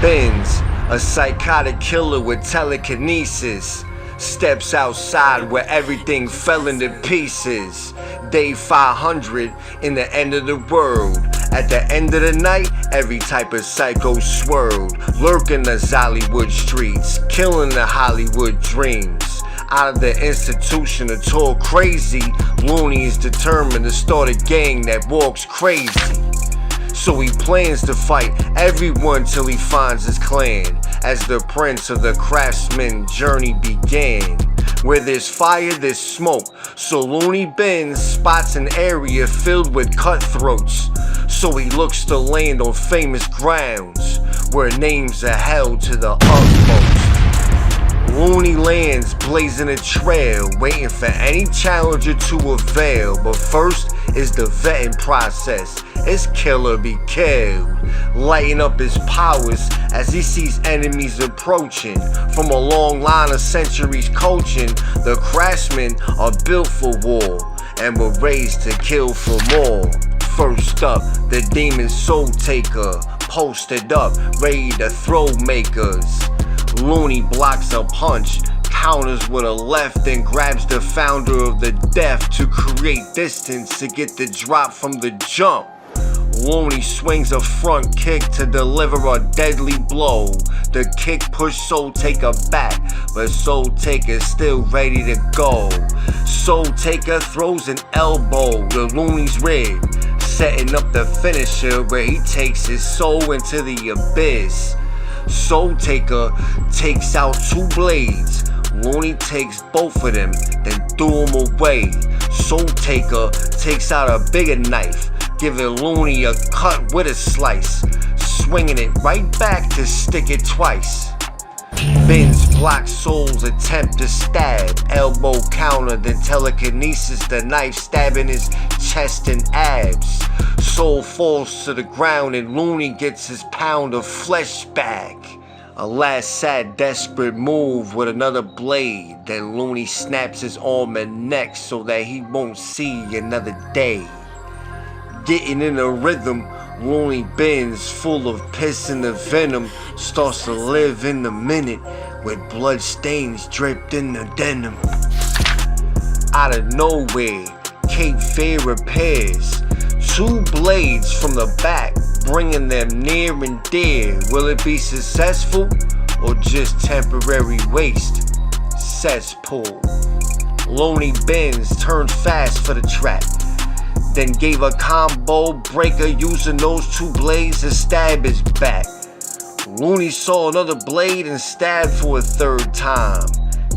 Benz, a psychotic killer with telekinesis, steps outside where everything fell into pieces. Day 500 in the end of the world. At the end of the night, every type of psycho swirled, lurking the Hollywood streets, killing the Hollywood dreams. Out of the institution of talk crazy, Looney is determined to start a gang that walks crazy. So he plans to fight everyone till he finds his clan. As the prince of the craftsmen journey began. Where there's fire, there's smoke. So Looney Benz spots an area filled with cutthroats. So he looks to land on famous grounds, where names are held to the utmost. Looney lands blazing a trail, waiting for any challenger to avail. But first is the vetting process. His killer be killed, lighting up his powers as he sees enemies approaching. From a long line of centuries coaching, the craftsmen are built for war and were raised to kill for more. First up, the demon soul taker, posted up, ready to throw makers. Looney blocks a punch, counters with a left, and grabs the founder of the death to create distance to get the drop from the jump. Looney swings a front kick to deliver a deadly blow. The kick pushed Soul Taker back, but Soul Taker still ready to go. Soul Taker throws an elbow to Looney's rib, setting up the finisher where he takes his soul into the abyss. Soul Taker takes out two blades. Looney takes both of them, then threw them away. Soul Taker takes out a bigger knife, giving Looney a cut with a slice, swinging it right back to stick it twice. Benz blocks Soul's attempt to stab, elbow counter, then telekinesis the knife stabbing his chest and abs. Soul falls to the ground and Looney gets his pound of flesh back. A last sad desperate move with another blade, then Looney snaps his arm and neck so that he won't see another day. Getting in a rhythm, Looney Benz, full of piss and the venom, starts to live in the minute with blood stains dripped in the denim. Out of nowhere, Cape Fear appears. Two blades from the back, bringing them near and dear. Will it be successful or just temporary waste? Cesspool. Looney Benz turned fast for the track, then gave a combo breaker using those two blades to stab his back. Looney saw another blade and stabbed for a third time.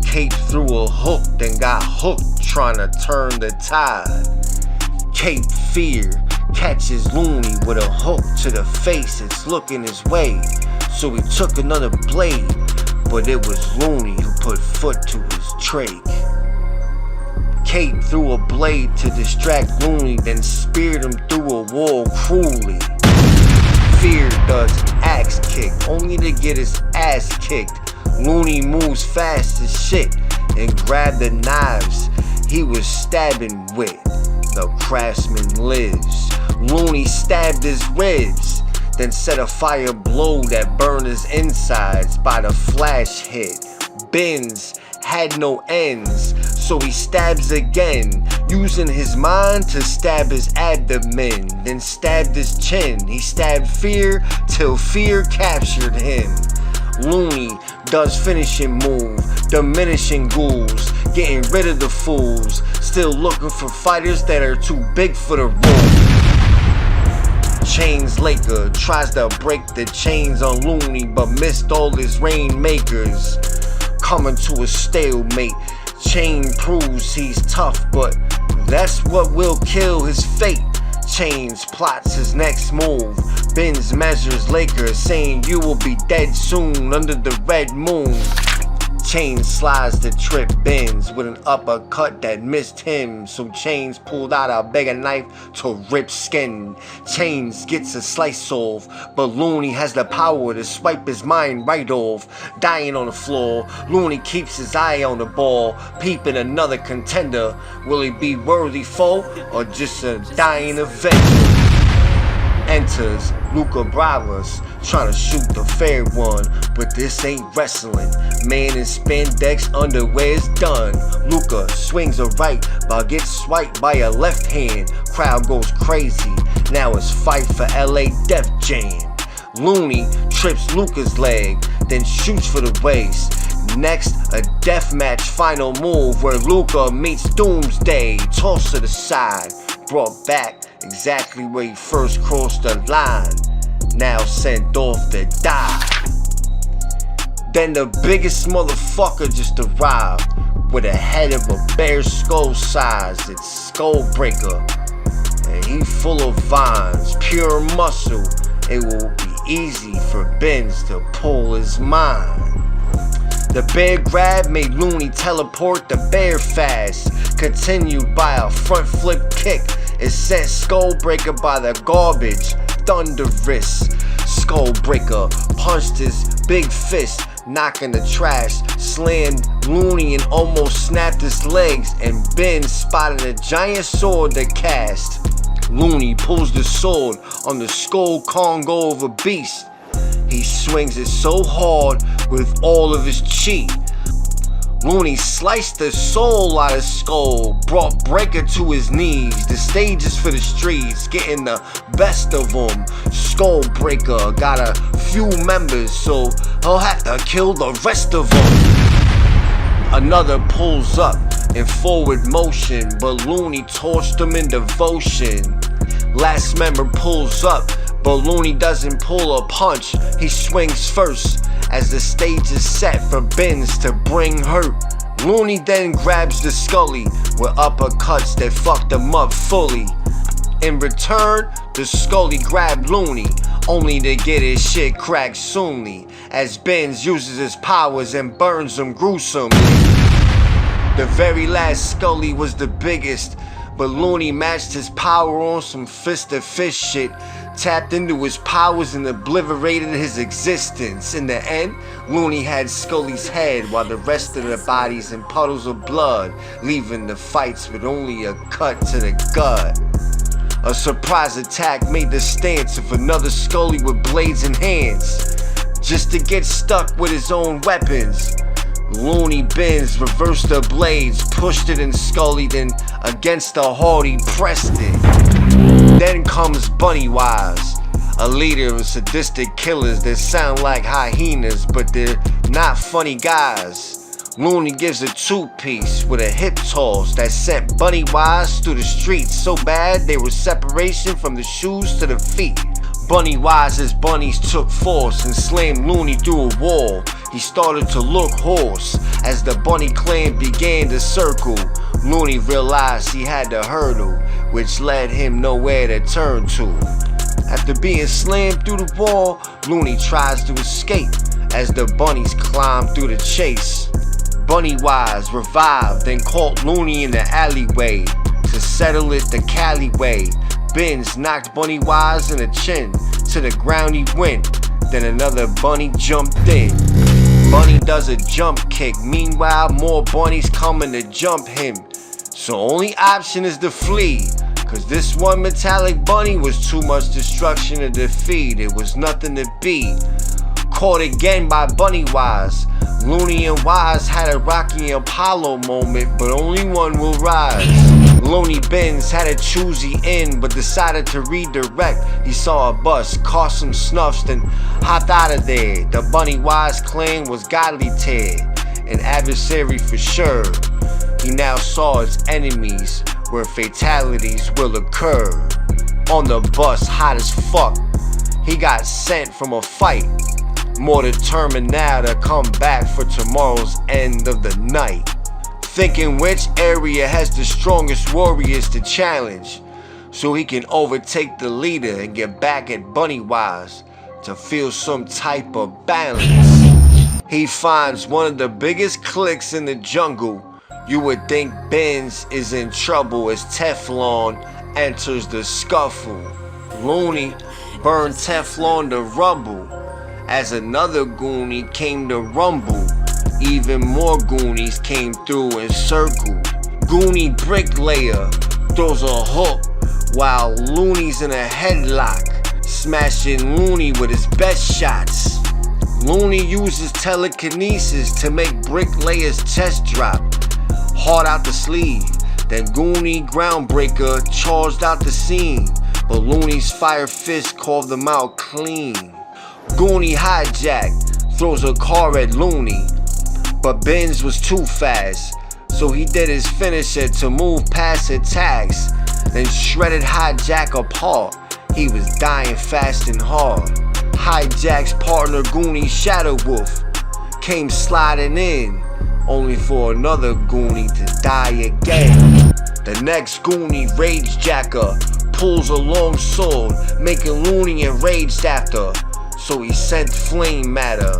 Cape threw a hook, then got hooked trying to turn the tide. Cape Fear catches Looney with a hook to the face. It's looking his way, so he took another blade, but it was Looney who put foot to his trach. Cape threw a blade to distract Looney, then speared him through a wall cruelly. Fear does an axe kick, only to get his ass kicked. Looney moves fast as shit and grabbed the knives he was stabbing with. The craftsman lives. Looney stabbed his ribs, then set a fire blow that burned his insides by the flash hit. Benz had no ends, so he stabs again, using his mind to stab his abdomen, then stabbed his chin. He stabbed Fear till Fear captured him. Looney does finishing move, diminishing ghouls, getting rid of the fools, still looking for fighters that are too big for the room. Chains Laker tries to break the chains on Looney, but missed all his rainmakers. Coming to a stalemate, Chain proves he's tough, but that's what will kill his fate. Chains plots his next move. Benz measures Laker, saying you will be dead soon under the red moon. Chains slides to trip Benz with an uppercut that missed him, so Chains pulled out a bigger knife to rip skin. Chains gets a slice off, but Looney has the power to swipe his mind right off. Dying on the floor, Looney keeps his eye on the ball, peeping another contender. Will he be worthy foe or just a dying avenger? Enters Luca Bravas, trying to shoot the fair one, but this ain't wrestling. Man in spandex underwear's done. Luca swings a right, but gets swiped by a left hand. Crowd goes crazy, now it's fight for LA Def Jam. Looney trips Luca's leg, then shoots for the waist. Next, a deathmatch final move where Luca meets Doomsday. Tossed to the side, brought back exactly where he first crossed the line. Now sent off to die. Then the biggest motherfucker just arrived with a head of a bear skull size. It's Skullbreaker, and he full of vines, pure muscle. It will be easy for Benz to pull his mind. The bear grab made Looney teleport the bear fast, continued by a front flip kick. It sent Skullbreaker by the garbage, thunderous. Skullbreaker punched his big fist, knocking the trash, slammed Looney and almost snapped his legs, and Ben spotted a giant sword to cast. Looney pulls the sword on the skull Congo of a beast. He swings it so hard with all of his chi. Looney sliced the soul out of Skull, brought Breaker to his knees. The stage is for the streets, getting the best of them. Skullbreaker got a few members, so he'll have to kill the rest of them. Another pulls up in forward motion, but Looney torched him in devotion. Last member pulls up, but Looney doesn't pull a punch. He swings first as the stage is set for Benz to bring hurt. Looney then grabs the Scully with uppercuts that fucked him up fully. In return, the Scully grabbed Looney, only to get his shit cracked soonly, as Benz uses his powers and burns him gruesomely. The very last Scully was the biggest, but Looney matched his power on some fist-to-fist shit, tapped into his powers and obliterated his existence. In the end, Looney had Scully's head while the rest of the bodies in puddles of blood, leaving the fights with only a cut to the gut. A surprise attack made the stance of another Scully with blades in hands, just to get stuck with his own weapons. Looney Benz reversed the blades, pushed it in Scully, then against the heart he pressed it. Then comes Bunnywise, a leader of sadistic killers that sound like hyenas, but they're not funny guys. Looney gives a two-piece with a hip toss that sent Bunnywise through the streets so bad they were separation from the shoes to the feet. Bunnywise's bunnies took force and slammed Looney through a wall. He started to look hoarse as the bunny clan began to circle. Looney realized he had to hurdle, which led him nowhere to turn to. After being slammed through the wall, Looney tries to escape as the bunnies climb through the chase. Bunnywise revived, then caught Looney in the alleyway. To settle it the Cali way, Benz knocked Bunnywise in the chin. To the ground he went, then another bunny jumped in. Bunny does a jump kick, meanwhile more bunnies coming to jump him. So only option is to flee, cause this one metallic bunny was too much destruction to defeat. It was nothing to beat. Caught again by Bunnywise, Looney and Wise had a Rocky and Apollo moment, but only one will rise. Looney Benz had a choosy end, but decided to redirect. He saw a bus, caught some snuffs, then hopped out of there. The Bunnywise clan was godly Ted, an adversary for sure. He now saw its enemies, where fatalities will occur. On the bus, hot as fuck, he got sent from a fight. More determined now to come back for tomorrow's end of the night. Thinking which area has the strongest warriors to challenge, so he can overtake the leader and get back at Bunnywise to feel some type of balance. He finds one of the biggest cliques in the jungle. You would think Benz is in trouble as Teflon enters the scuffle. Looney burned Teflon to rubble as another Goonie came to rumble. Even more Goonies came through and circled. Goonie bricklayer throws a hook while Looney's in a headlock. smashing Looney with his best shots. Looney uses telekinesis to make Bricklayer's chest drop, hard out the sleeve. Then Goonie Groundbreaker charged out the scene, but Looney's fire fist called them out clean. Goonie hijack throws a car at Looney, but Benz was too fast, so he did his finisher to move past attacks. Then shredded Hijack apart. He was dying fast and hard. Hijack's partner Goonie Shadow Wolf came sliding in, only for another Goonie to die again. The next Goonie, Ragejacker, pulls a long sword, making Looney enraged after, so he sent flame matter.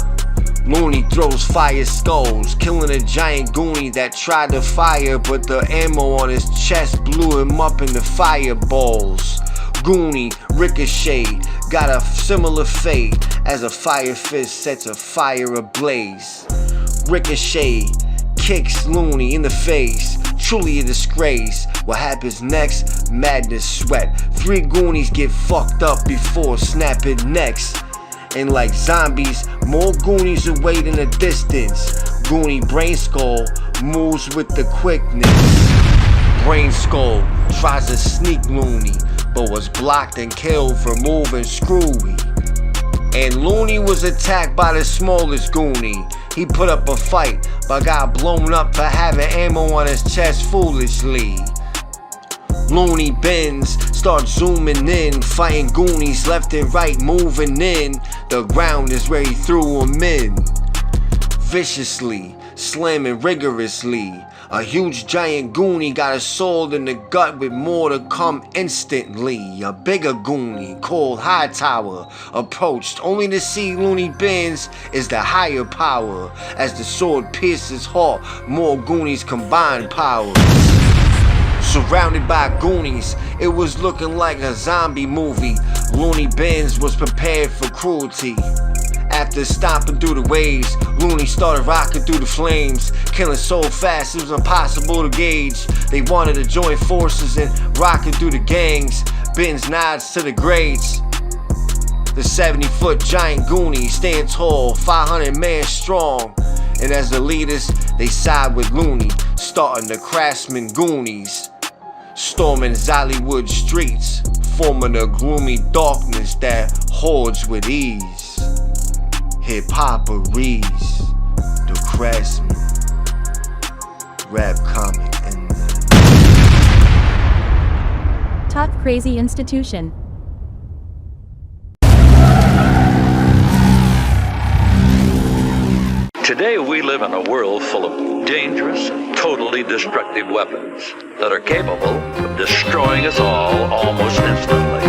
Looney throws fire skulls, killing a giant Goonie that tried to fire, but the ammo on his chest blew him up into fireballs. Goonie, Ricochet, got a similar fate as a fire fist sets a fire ablaze. Ricochet kicks Looney in the face, truly a disgrace. What happens next? Madness sweat. 3 Goonies get fucked up before snapping necks. And like zombies, more Goonies await in the distance. Goonie Brain Skull moves with the quickness. Brain Skull tries to sneak Looney, but was blocked and killed for moving screwy. And Looney was attacked by the smallest Goonie. He put up a fight, but got blown up for having ammo on his chest foolishly. Looney bends, starts zooming in, fighting Goonies left and right, moving in. The ground is where he threw them in. Viciously, slamming rigorously. A huge giant Goonie got a sword in the gut with more to come instantly. A bigger Goonie called Hightower approached, only to see Looney bends is the higher power. As the sword pierces heart, more Goonies combine powers. Surrounded by Goonies, it was looking like a zombie movie. Looney Benz was prepared for cruelty. After stomping through the waves, Looney started rocking through the flames, killing so fast it was impossible to gauge. They wanted to join forces and rocking through the gangs. Benz nods to the grades. The 70-foot giant Goonies stand tall, 500 men strong. And as the leaders, they side with Looney, starting the CRAFTSMEN Goonies. Storming Zollywood streets, forming a gloomy darkness that hordes with ease. HOPERIES, the CRAFTSMEN, rap comic, and Top Crazy Institution. Today we live in a world full of dangerous and totally destructive weapons that are capable of destroying us all almost instantly.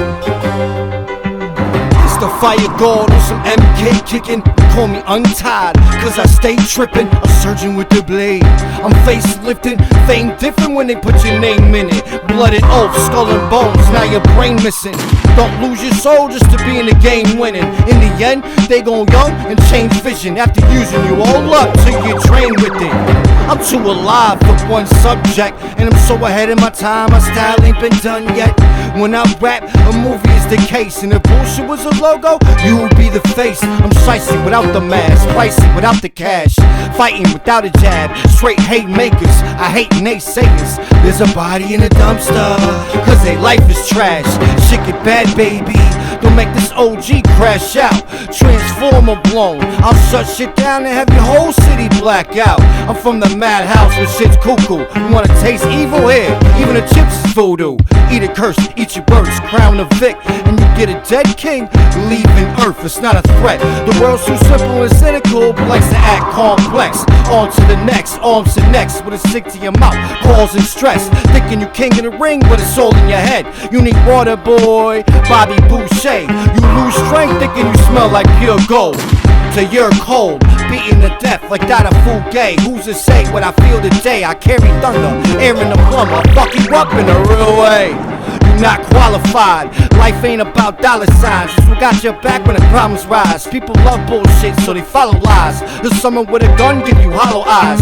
The fire god on some MK kicking. Call me untied, cause I stay tripping. A surgeon with the blade, I'm facelifting. Fame different when they put your name in it. Blooded oath, skull and bones, now your brain missing. Don't lose your soul just to be in the game winning. In the end, they gon' young and change vision. After using you all up till you drain with it. I'm too alive for one subject, and I'm so ahead of my time, my style ain't been done yet. When I rap, a movie is the case, and if bullshit was a logo, you will be the face. I'm shicey without the mask, pricey without the cash, fighting without a jab, straight hate makers. I hate naysayers. There's a body in a dumpster, cause their life is trash. Shit get bad, baby. Don't make this OG crash out. Transformer blown. I'll shut shit down and have your whole city black out. I'm from the madhouse where shit's cuckoo. You wanna taste evil here? Even the chips is voodoo. Eat a curse, eat your words, crown a Vic, and you get a dead king. Leaving Earth, it's not a threat. The world's too simple and cynical, but likes to act complex. On to the next, arms to necks with a stick to your mouth, causing stress. Thinking you king in the ring, but it's all in your head. You need water, boy, Bobby Boucher. You lose strength thinking you smell like pure gold. Till you're cold, beaten to death like Dada Fugay. Who's to say what I feel today? I carry thunder, air in the plumb. I'll fuck you up in a real way. You're not qualified. Life ain't about dollar signs. It's what got your back when the problems rise. People love bullshit, so they follow lies. There's someone with a gun give you hollow eyes.